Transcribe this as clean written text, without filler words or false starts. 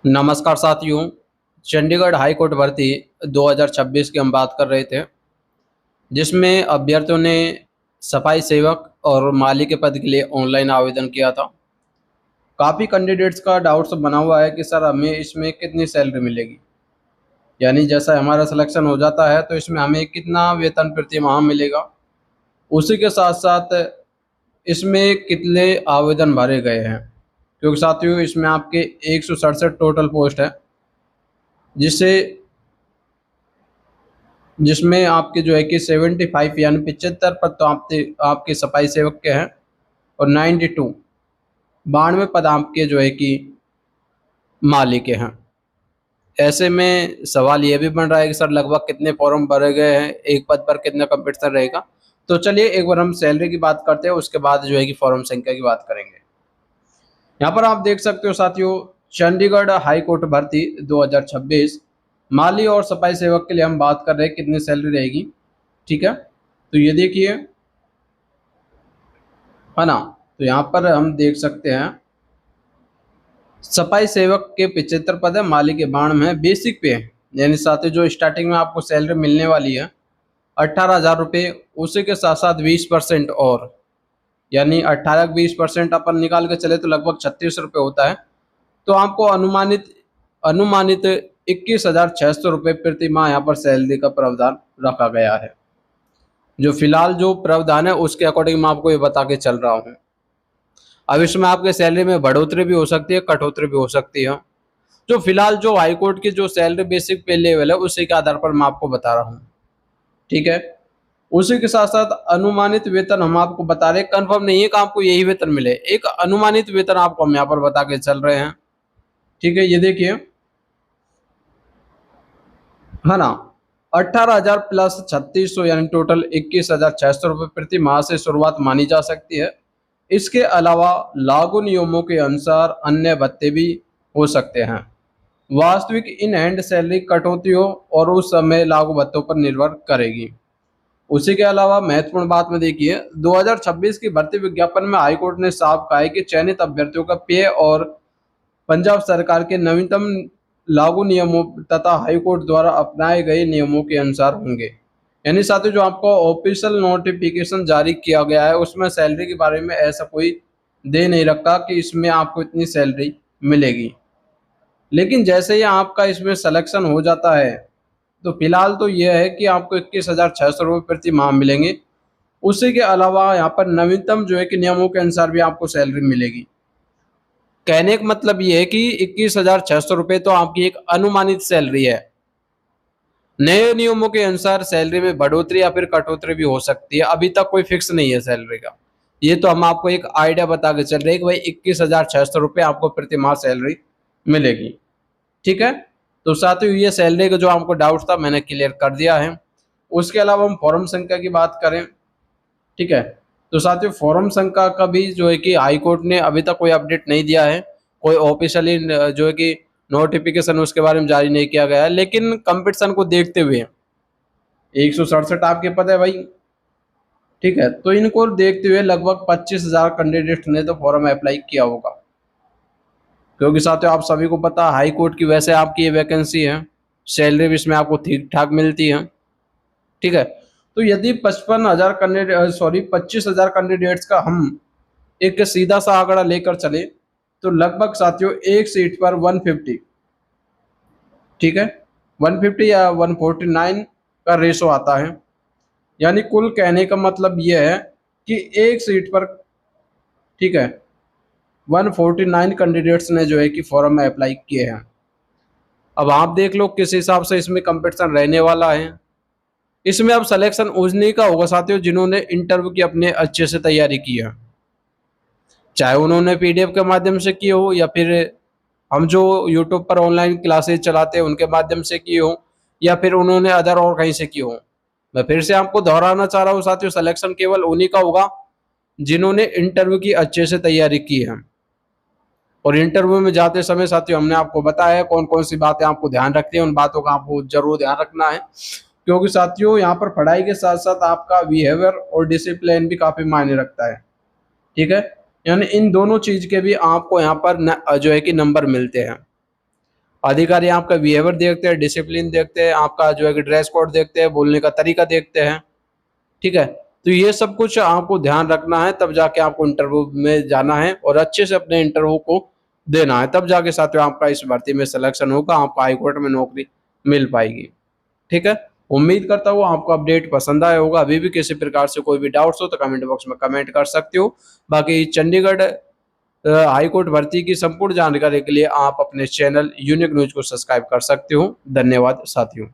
नमस्कार साथियों। Chandigarh high court भर्ती 2026 की हम बात कर रहे थे, जिसमें अभ्यर्थियों ने सफाई सेवक और माली के पद के लिए ऑनलाइन आवेदन किया था। काफ़ी कैंडिडेट्स का डाउट्स बना हुआ है कि सर हमें इसमें कितनी सैलरी मिलेगी, यानी जैसा हमारा सिलेक्शन हो जाता है तो इसमें हमें कितना वेतन प्रति माह मिलेगा। उसी के साथ साथ इसमें कितने आवेदन भरे गए हैं, क्योंकि साथियों इसमें आपके 167 टोटल पोस्ट है, जिससे जिसमें आपके जो है कि 75 यानी 75 पद तो आपके सफाई सेवक के हैं और 92 पद आपके जो है कि माली के हैं। ऐसे में सवाल ये भी बन रहा है कि सर लगभग कितने फॉर्म भरे गए हैं, एक पद पर कितना कंपटीशन रहेगा। तो चलिए एक बार हम सैलरी की बात करते हैं, उसके बाद जो है कि फॉर्म संख्या की बात करेंगे। यहाँ पर आप देख सकते हो साथियों, चंडीगढ़ हाई कोर्ट भर्ती 2026 माली और सफाई सेवक के लिए हम बात कर रहे हैं कितनी सैलरी रहेगी। ठीक है, तो ये देखिए, है ना। तो यहाँ पर हम देख सकते हैं सफाई सेवक के 75 पद है, माली के 92 है। बेसिक पे यानी साथियों जो स्टार्टिंग में आपको सैलरी मिलने वाली है 18,000 रुपये, उसी के साथ साथ 20% और, यानी 18-20% अपन निकाल के चले तो लगभग 36 रुपये होता है। तो आपको अनुमानित अनुमानित 21,600 रुपये प्रति माह यहाँ पर सैलरी का प्रावधान रखा गया है। जो फिलहाल जो प्रावधान है उसके अकॉर्डिंग मैं आपको ये बता के चल रहा हूँ। अब इसमें आपके सैलरी में बढ़ोतरी भी हो सकती है, कटौती भी हो सकती है। जो फिलहाल जो हाईकोर्ट की जो सैलरी बेसिक पे लेवल है उसी के आधार पर मैं आपको बता रहा हूँ। ठीक है, उसी के साथ साथ अनुमानित वेतन हम आपको बता रहे हैं, कंफर्म नहीं है कि आपको यही वेतन मिले, एक अनुमानित वेतन आपको हम यहाँ पर बता के चल रहे हैं। ठीक है, ये देखिए, है ना, 18,000 प्लस 3600 यानी टोटल 21,600 रुपये प्रति माह से शुरुआत मानी जा सकती है। इसके अलावा लागू नियमों के अनुसार अन्य भत्ते भी हो सकते हैं। वास्तविक इन हैंड सैलरी कटौतियों और उस समय लागू भत्तों पर निर्भर करेगी। उसी के अलावा महत्वपूर्ण बात में देखिए, 2026 की भर्ती विज्ञापन में हाईकोर्ट ने साफ कहा है कि चयनित अभ्यर्थियों का पे और पंजाब सरकार के नवीनतम लागू नियमों तथा हाईकोर्ट द्वारा अपनाए गए नियमों के अनुसार होंगे। यानी साथियों जो आपको ऑफिशियल नोटिफिकेशन जारी किया गया है उसमें सैलरी के बारे में ऐसा कोई दे नहीं रखा कि इसमें आपको इतनी सैलरी मिलेगी। लेकिन जैसे ही आपका इसमें सिलेक्शन हो जाता है तो फिलहाल तो यह है कि आपको 21,600 रुपये प्रति माह मिलेंगे। उसी के अलावा यहाँ पर नवीनतम जो है कि नियमों के अनुसार भी आपको सैलरी मिलेगी। कहने का मतलब ये है कि 21,600 रुपये तो आपकी एक अनुमानित सैलरी है। नए नियमों के अनुसार सैलरी में बढ़ोतरी या फिर कटौती भी हो सकती है, अभी तक कोई फिक्स नहीं है सैलरी का। ये तो हम आपको एक आइडिया बता के चल रहे हैं कि भाई 21,600 रुपये आपको प्रति माह सैलरी मिलेगी। ठीक है, तो साथियों ये सैलरी का जो आपको डाउट था मैंने क्लियर कर दिया है। उसके अलावा हम फॉर्म संख्या की बात करें, ठीक है, तो साथियों फॉर्म संख्या का भी जो है कि हाई कोर्ट ने अभी तक कोई अपडेट नहीं दिया है, कोई ऑफिशियली जो है कि नोटिफिकेशन उसके बारे में जारी नहीं किया गया है। लेकिन कंपटीशन को देखते हुए 167 आपके पद है भाई, ठीक है, तो इनको देखते हुए लगभग 25,000 कैंडिडेट ने तो फॉर्म अप्लाई किया होगा। क्योंकि साथियों आप सभी को पता हाई कोर्ट की वैसे आपकी ये वैकेंसी है, सैलरी भी इसमें आपको ठीक ठाक मिलती है। ठीक है, तो यदि 25,000 कैंडिडेट्स का हम एक सीधा सा आंकड़ा लेकर चले तो लगभग साथियों एक सीट पर 150, ठीक है, 150 या 149 का रेशो आता है। यानी कुल कहने का मतलब यह है कि एक सीट पर, ठीक है, 149 कैंडिडेट्स ने जो है कि फॉर्म में अप्लाई किए हैं। अब आप देख लो किस हिसाब से इसमें कंपटीशन रहने वाला है। इसमें अब सिलेक्शन उन्हीं का होगा साथियों जिन्होंने इंटरव्यू की अपने अच्छे से तैयारी की है, चाहे उन्होंने पीडीएफ के माध्यम से की हो या फिर हम जो यूट्यूब पर ऑनलाइन क्लासेस चलाते हैं उनके माध्यम से की हो या फिर उन्होंने अदर और कहीं से की हो। मैं फिर से आपको दोहराना चाह रहा हूँ साथियों, सिलेक्शन केवल उन्हीं का होगा जिन्होंने इंटरव्यू की अच्छे से तैयारी की है। और इंटरव्यू में जाते समय साथियों हमने आपको बताया कौन कौन सी बातें आपको ध्यान रखनी है, उन बातों का आपको जरूर ध्यान रखना है। क्योंकि साथियों यहाँ पर पढ़ाई के साथ साथ आपका बिहेवियर और डिसिप्लिन भी काफी मायने रखता है। ठीक है, यानी इन दोनों चीज के भी आपको यहाँ पर जो है कि नंबर मिलते हैं। अधिकारी आपका बिहेवियर देखते हैं, डिसिप्लिन देखते हैं, आपका जो है कि ड्रेस कोड देखते हैं, बोलने का तरीका देखते हैं, ठीक है? तो ये सब कुछ आपको ध्यान रखना है, तब जाके आपको इंटरव्यू में जाना है और अच्छे से अपने इंटरव्यू को देना है, तब जाके साथियों आपका इस भर्ती में सिलेक्शन होगा, आपको हाई कोर्ट में नौकरी मिल पाएगी, ठीक है? उम्मीद करता हूँ आपको अपडेट पसंद आया होगा। अभी भी किसी प्रकार से कोई भी डाउट्स हो तो कमेंट बॉक्स में कमेंट कर सकते हो। बाकी चंडीगढ़ हाई कोर्ट भर्ती की संपूर्ण जानकारी के लिए आप अपने चैनल यूनिक न्यूज को सब्सक्राइब कर सकते हो। धन्यवाद साथियों।